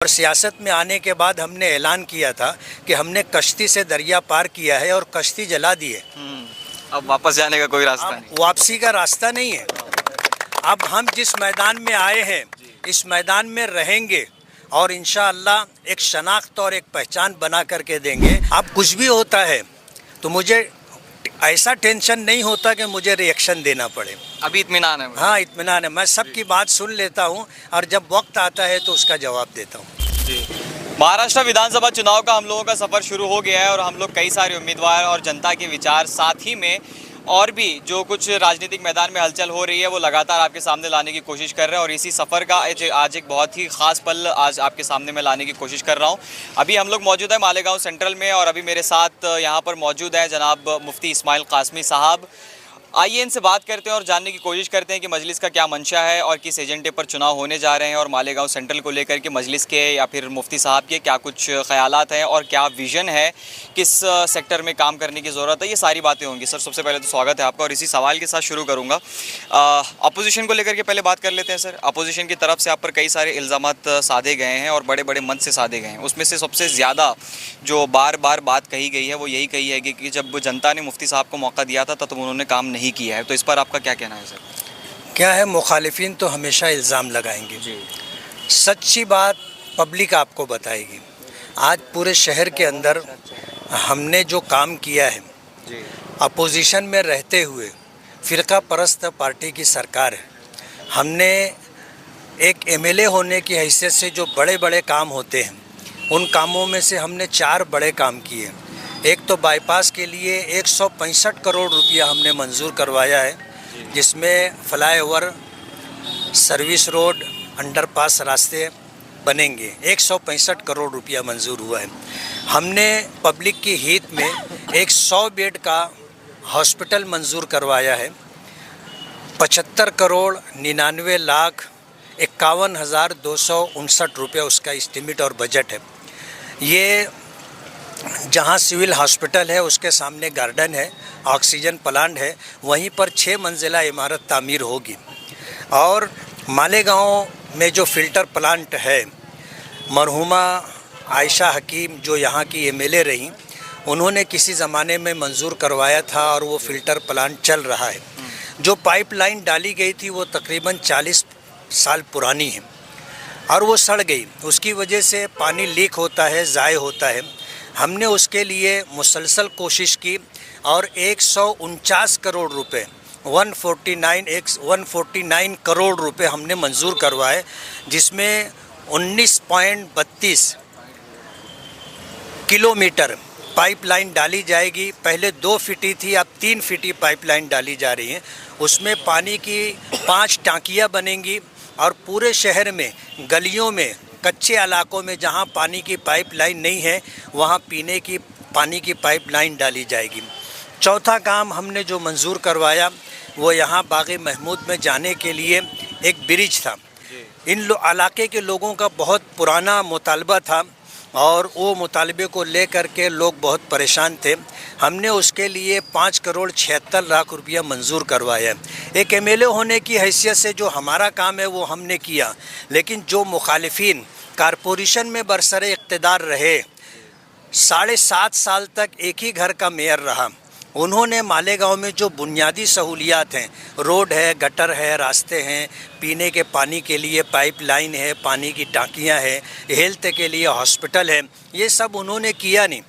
और सियासत में आने के बाद हमने ऐलान किया था कि हमने कश्ती से दरिया पार किया है और कश्ती जला दी है। अब वापस जाने का कोई रास्ता नहीं, वापसी का रास्ता नहीं है। अब हम जिस मैदान में आए हैं इस मैदान में रहेंगे और इंशाअल्लाह एक शनाख्त और एक पहचान बना करके देंगे। अब कुछ भी होता है तो मुझे ऐसा टेंशन नहीं होता कि मुझे रिएक्शन देना पड़े। अभी इत्मीनान है। हाँ, इत्मीनान है। मैं सबकी बात सुन लेता हूँ और जब वक्त आता है तो उसका जवाब देता हूँ। जी, महाराष्ट्र विधानसभा चुनाव का हम लोगों का सफ़र शुरू हो गया है और हम लोग कई सारे उम्मीदवार और जनता के विचार, साथ ही में और भी जो कुछ राजनीतिक मैदान में हलचल हो रही है वो लगातार आपके सामने लाने की कोशिश कर रहे हैं। और इसी सफ़र का आज एक बहुत ही ख़ास पल आज आपके सामने मैं लाने की कोशिश कर रहा हूँ। अभी हम लोग मौजूद है मालेगांव सेंट्रल में और अभी मेरे साथ यहाँ पर मौजूद है जनाब मुफ्ती इस्माइल कासमी साहब। आइए इनसे बात करते हैं और जानने की कोशिश करते हैं कि मजलिस का क्या मंशा है और किस एजेंडे पर चुनाव होने जा रहे हैं और मालेगांव सेंट्रल को लेकर के मजलिस के या फिर मुफ्ती साहब के क्या कुछ ख्यालात हैं और क्या विज़न है, किस सेक्टर में काम करने की ज़रूरत है, ये सारी बातें होंगी। सर, सबसे पहले तो स्वागत है आपका और इसी सवाल के साथ शुरू करूँगा। अपोजिशन को लेकर के पहले बात कर लेते हैं। सर, अपोजिशन की तरफ से आप पर कई सारे इल्ज़ामात साधे गए हैं और बड़े बड़े मंच से साधे गए हैं। उसमें से सबसे ज़्यादा जो बार बार बात कही गई है वो यही कही है कि जब जनता ने मुफ्ती साहब को मौका दिया था तब उन्होंने काम नहीं किया है। तो इस पर आपका क्या कहना है? सर, क्या है, मुखालिफिन तो हमेशा इल्ज़ाम लगाएंगे जी। सच्ची बात पब्लिक आपको बताएगी। आज पूरे शहर के अंदर हमने जो काम किया है जी, अपोजिशन में रहते हुए, फ़िरका परस्त पार्टी की सरकार है, हमने एक एमएलए होने की हैसियत से जो बड़े बड़े काम होते हैं उन कामों में से हमने 4 बड़े काम किए। एक तो बाईपास के लिए 165 करोड़ रुपया हमने मंजूर करवाया है, जिसमें फ्लाईओवर, सर्विस रोड, अंडरपास रास्ते बनेंगे। 165 करोड़ रुपया मंजूर हुआ है। हमने पब्लिक की हित में एक 100 बेड का हॉस्पिटल मंजूर करवाया है। 75 करोड़ 99 लाख 51,259 रुपये उसका एस्टीमेट और बजट है। ये जहाँ सिविल हॉस्पिटल है उसके सामने गार्डन है, ऑक्सीजन प्लांट है, वहीं पर 6 मंजिला इमारत तामीर होगी। और मालेगांव में जो फ़िल्टर प्लांट है, मरहुमा आयशा हकीम जो यहाँ की एमएलए रहीं, उन्होंने किसी ज़माने में मंजूर करवाया था और वो फ़िल्टर प्लांट चल रहा है। जो पाइपलाइन डाली गई थी वो तकरीबन 40 साल पुरानी है और वो सड़ गई। उसकी वजह से पानी लीक होता है, ज़ाय होता है। हमने उसके लिए मुसलसल कोशिश की और 149 करोड़ रुपए 149 करोड़ रुपए हमने मंजूर करवाए, जिसमें 19.32 किलोमीटर पाइपलाइन डाली जाएगी। पहले 2 फीटी थी, अब 3 फीटी पाइपलाइन डाली जा रही है। उसमें पानी की 5 टांकियाँ बनेंगी और पूरे शहर में गलियों में, कच्चे इलाकों में जहां पानी की पाइपलाइन नहीं है वहां पीने की पानी की पाइपलाइन डाली जाएगी। चौथा काम हमने जो मंजूर करवाया वो यहां बाग़ महमूद में जाने के लिए एक ब्रिज था। इन इलाके के लोगों का बहुत पुराना मुतालबा था और वो मुतालबे को लेकर के लोग बहुत परेशान थे। हमने उसके लिए 5 करोड़ 76 लाख रुपया मंजूर करवाया। एक एमएलए होने की हैसियत से जो हमारा काम है वो हमने किया, लेकिन जो मुखालिफिन कारपोरेशन में बरसरे इक़्तिदार रहे, 7.5 साल तक एक ही घर का मेयर रहा, उन्होंने मालेगांव में जो बुनियादी सहूलियात हैं, रोड है, गटर है, रास्ते हैं, पीने के पानी के लिए पाइपलाइन है, पानी की टांकियां हैं, हेल्थ के लिए हॉस्पिटल है, ये सब उन्होंने किया नहीं।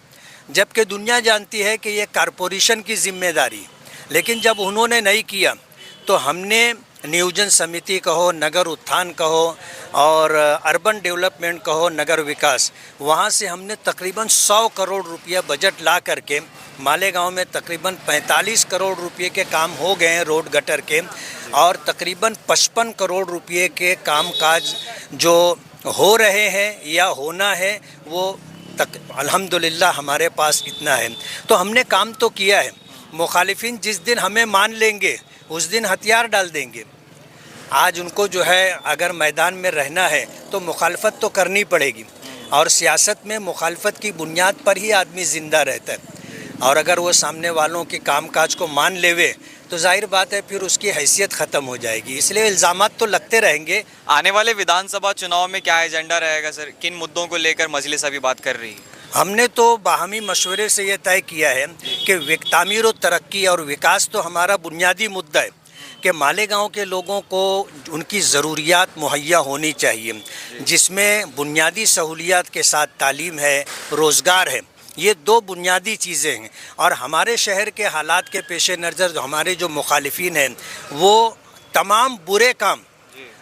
जबकि दुनिया जानती है कि ये कारपोरेशन की जिम्मेदारी, लेकिन जब उन्होंने नहीं किया तो हमने नियोजन समिति कहो, नगर उत्थान कहो और अर्बन डेवलपमेंट कहो, नगर विकास, वहाँ से हमने तकरीबन 100 करोड़ रुपया बजट ला करके मालेगांव में तकरीबन 45 करोड़ रुपये के काम हो गए हैं रोड गटर के, और तकरीबन 55 करोड़ रुपये के कामकाज जो हो रहे हैं या होना है वो अल्हम्दुलिल्लाह हमारे पास इतना है। तो हमने काम तो किया है। मुखालिफिन जिस दिन हमें मान लेंगे उस दिन हथियार डाल देंगे। आज उनको जो है अगर मैदान में रहना है तो मुखालफत तो करनी पड़ेगी और सियासत में मुखालफत की बुनियाद पर ही आदमी ज़िंदा रहता है। और अगर वो सामने वालों के कामकाज को मान लेवे तो जाहिर बात है फिर उसकी हैसियत ख़त्म हो जाएगी। इसलिए इल्ज़ामात तो लगते रहेंगे। आने वाले विधानसभा चुनाव में क्या एजेंडा रहेगा सर? किन मुद्दों को लेकर मजलिस अभी बात कर रही है? हमने तो बाहमी मशवरे से ये तय किया है कि तामीर और तरक्की और विकास तो हमारा बुनियादी मुद्दा है कि मालेगांव के लोगों को उनकी ज़रूरियात मुहैया होनी चाहिए, जिसमें बुनियादी सहूलियात के साथ तालीम है, रोज़गार है। ये दो बुनियादी चीज़ें हैं। और हमारे शहर के हालात के पेश नज़र हमारे जो मुखालिफिन हैं वो तमाम बुरे काम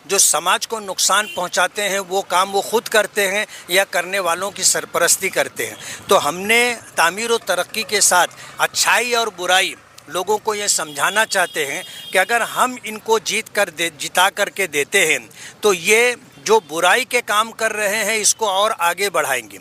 जो समाज को नुकसान पहुंचाते हैं वो काम वो खुद करते हैं या करने वालों की सरपरस्ती करते हैं। तो हमने तामीर और तरक्की के साथ अच्छाई और बुराई लोगों को ये समझाना चाहते हैं कि अगर हम इनको जिता करके देते हैं तो ये जो बुराई के काम कर रहे हैं इसको और आगे बढ़ाएंगे।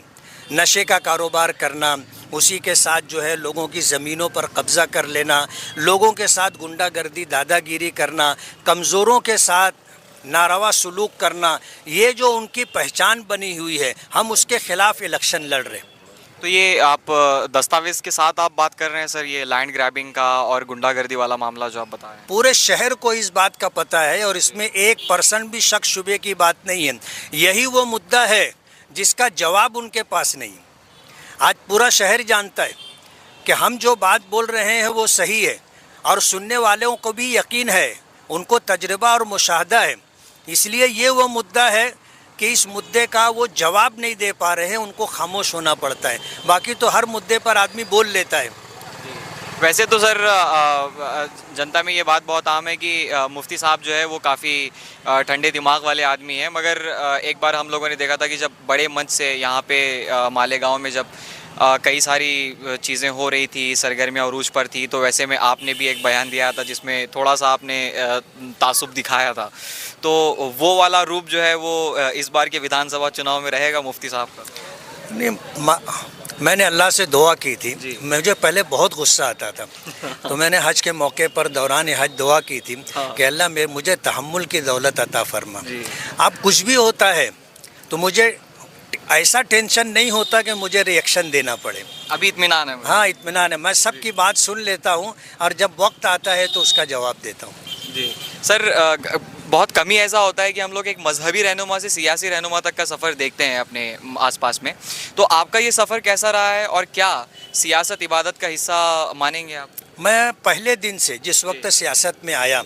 नशे का कारोबार करना, उसी के साथ जो है लोगों की ज़मीनों पर कब्ज़ा कर लेना, लोगों के साथ गुंडागर्दी दादागिरी करना, कमज़ोरों के साथ नारवा सलूक करना, ये जो उनकी पहचान बनी हुई है हम उसके ख़िलाफ़ इलेक्शन लड़ रहे हैं। तो ये आप दस्तावेज़ के साथ आप बात कर रहे हैं सर, ये लैंड ग्रैबिंग का और गुंडागर्दी वाला मामला जो आप बता रहे हैं? पूरे शहर को इस बात का पता है और इसमें 1% भी शक शुबे की बात नहीं है। यही वो मुद्दा है जिसका जवाब उनके पास नहीं। आज पूरा शहर जानता है कि हम जो बात बोल रहे हैं वो सही है और सुनने वालों को भी यकीन है, उनको तजर्बा और मुशाहदा है। इसलिए ये वो मुद्दा है कि इस मुद्दे का वो जवाब नहीं दे पा रहे हैं, उनको खामोश होना पड़ता है। बाकी तो हर मुद्दे पर आदमी बोल लेता है। वैसे तो सर जनता में ये बात बहुत आम है कि मुफ्ती साहब जो है वो काफ़ी ठंडे दिमाग वाले आदमी हैं, मगर एक बार हम लोगों ने देखा था कि जब बड़े मंच से यहाँ पे मालेगांव में जब कई सारी चीज़ें हो रही थी, सरगर्मियाँ उरूज पर थी, तो वैसे में आपने भी एक बयान दिया था जिसमें थोड़ा सा आपने तासुब दिखाया था। तो वो वाला रूप जो है वो इस बार के विधानसभा चुनाव में रहेगा मुफ्ती साहब का? नहीं, मैंने अल्लाह से दुआ की थी। मुझे पहले बहुत गुस्सा आता था तो मैंने हज के मौके पर दौरान हज दुआ की थी कि अल्लाह मुझे तहम्मुल की दौलत अता फरमा। अब कुछ भी होता है तो मुझे ऐसा टेंशन नहीं होता कि मुझे रिएक्शन देना पड़े। अभी इत्मीनान है? हाँ, इत्मीनान है। मैं सबकी बात सुन लेता हूँ और जब वक्त आता है तो उसका जवाब देता हूँ। जी सर, बहुत कमी ऐसा होता है कि हम लोग एक मजहबी रहनुमा से सियासी रहनुमा तक का सफ़र देखते हैं अपने आसपास में। तो आपका ये सफ़र कैसा रहा है और क्या सियासत इबादत का हिस्सा मानेंगे आप? मैं पहले दिन से जिस वक्त सियासत में आया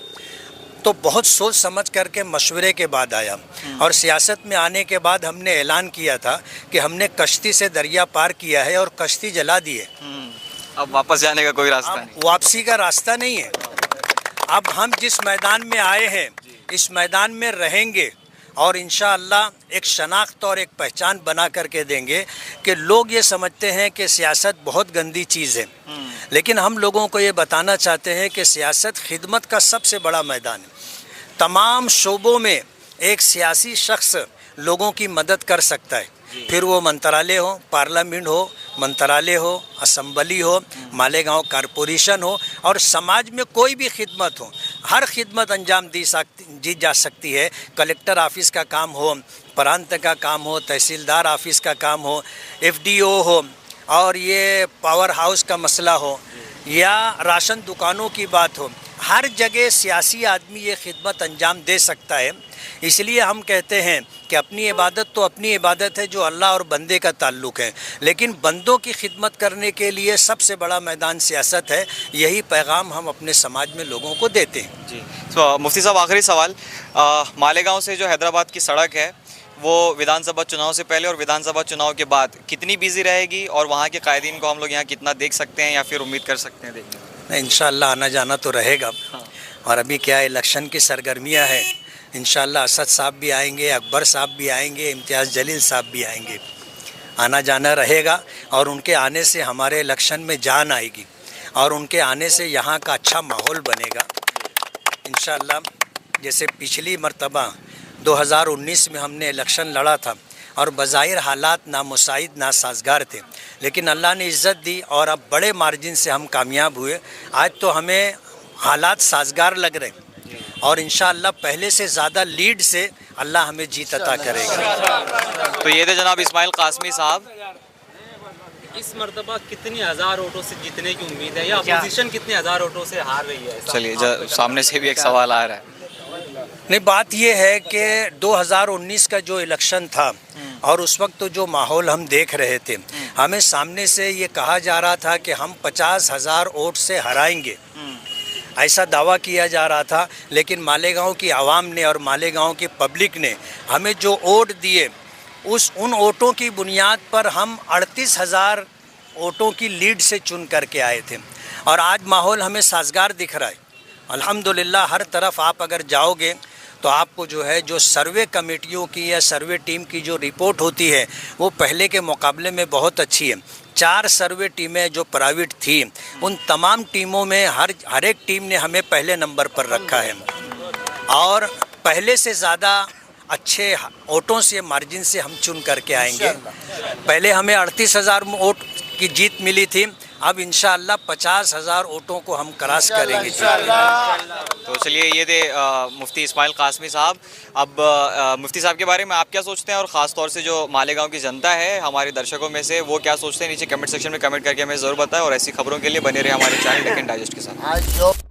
तो बहुत सोच समझ करके मशवरे के बाद आया और सियासत में आने के बाद हमने ऐलान किया था कि हमने कश्ती से दरिया पार किया है और कश्ती जला दी है। अब वापस जाने का कोई रास्ता नहीं, वापसी का रास्ता नहीं है। अब हम जिस मैदान में आए हैं इस मैदान में रहेंगे और इंशाअल्लाह एक शनाख्त और एक पहचान बना करके देंगे कि लोग ये समझते हैं कि सियासत बहुत गंदी चीज़ है, लेकिन हम लोगों को ये बताना चाहते हैं कि सियासत खिदमत का सबसे बड़ा मैदान है। तमाम शोबों में एक सियासी शख्स लोगों की मदद कर सकता है, फिर वो मंत्रालय हो, पार्लियामेंट हो, मंत्रालय हो, असम्बली हो, मालेगांव कॉरपोरेशन हो और समाज में कोई भी खिदमत हो, हर खिदमत अंजाम दी जा सकती है। कलेक्टर ऑफिस का काम हो, प्रांत का काम हो, तहसीलदार ऑफिस का काम हो, एफडीओ हो और ये पावर हाउस का मसला हो या राशन दुकानों की बात हो, हर जगह सियासी आदमी ये खिदमत अंजाम दे सकता है। इसलिए हम कहते हैं कि अपनी इबादत तो अपनी इबादत है जो अल्लाह और बंदे का ताल्लुक़ है, लेकिन बंदों की खिदमत करने के लिए सबसे बड़ा मैदान सियासत है। यही पैगाम हम अपने समाज में लोगों को देते हैं। जी तो मुफ्ती साहब, आखिरी सवाल, मालेगांव से जो हैदराबाद की सड़क है वो विधानसभा चुनाव से पहले और विधानसभा चुनाव के बाद कितनी बिजी रहेगी और वहाँ के कायदीन को हम लोग यहाँ कितना देख सकते हैं या फिर उम्मीद कर सकते हैं देखने? इंशाअल्लाह आना जाना तो रहेगा। और अभी क्या इलेक्शन की सरगर्मियाँ हैं, इंशाअल्लाह असद साहब भी आएंगे, अकबर साहब भी आएंगे, इम्तियाज़ जलील साहब भी आएंगे। आना जाना रहेगा और उनके आने से हमारे इलेक्शन में जान आएगी और उनके आने से यहाँ का अच्छा माहौल बनेगा इंशाअल्लाह। जैसे पिछली मर्तबा 2019 में हमने इलेक्शन लड़ा था और बज़ाहिर हालात नामुसाइद नासाजगार थे, लेकिन अल्लाह ने इज़्ज़त दी और अब बड़े मार्जिन से हम कामयाब हुए। आज तो हमें हालात साजगार लग रहे हैं और इंशाअल्लाह पहले से ज़्यादा लीड से अल्लाह हमें जीत अता करेगा। तो ये थे जनाब इस्माइल कासमी साहब, इस मर्तबा कितनी हजार वोटों से जीतने की उम्मीद है या अपोजिशन कितने हजार वोटों से हार रही है? चलिए सामने से भी एक सवाल आ रहा है। नहीं, बात ये है कि 2019 का जो इलेक्शन था और उस वक्त तो जो माहौल हम देख रहे थे, हमें सामने से ये कहा जा रहा था कि हम 50,000 वोट से हराएंगे, ऐसा दावा किया जा रहा था। लेकिन मालेगांव की आवाम ने और मालेगांव की पब्लिक ने हमें जो वोट दिए, उन वोटों की बुनियाद पर हम 38,000 वोटों की लीड से चुन करके आए थे। और आज माहौल हमें साजगार दिख रहा है अल्हम्दुलिल्लाह। हर तरफ आप अगर जाओगे तो आपको जो है जो सर्वे कमेटियों की या सर्वे टीम की जो रिपोर्ट होती है वो पहले के मुकाबले में बहुत अच्छी है। 4 सर्वे टीमें जो प्राइवेट थी, उन तमाम टीमों में हर एक टीम ने हमें पहले नंबर पर रखा है और पहले से ज़्यादा अच्छे वोटों से, मार्जिन से हम चुन करके आएंगे। पहले हमें 38,000 वोट की जीत मिली थी, अब इंशाअल्लाह 50,000 वोटों को हम क्रॉस करेंगे। तो चलिए, ये थे मुफ्ती इस्माइल कासमी साहब। अब मुफ्ती साहब के बारे में आप क्या सोचते हैं और ख़ास तौर से जो मालेगांव की जनता है हमारे दर्शकों में से, वो क्या सोचते हैं, नीचे कमेंट सेक्शन में कमेंट करके हमें ज़रूर बताएं। और ऐसी खबरों के लिए बने रहे हमारे चैनल डेक्कन डाइजेस्ट के साथ।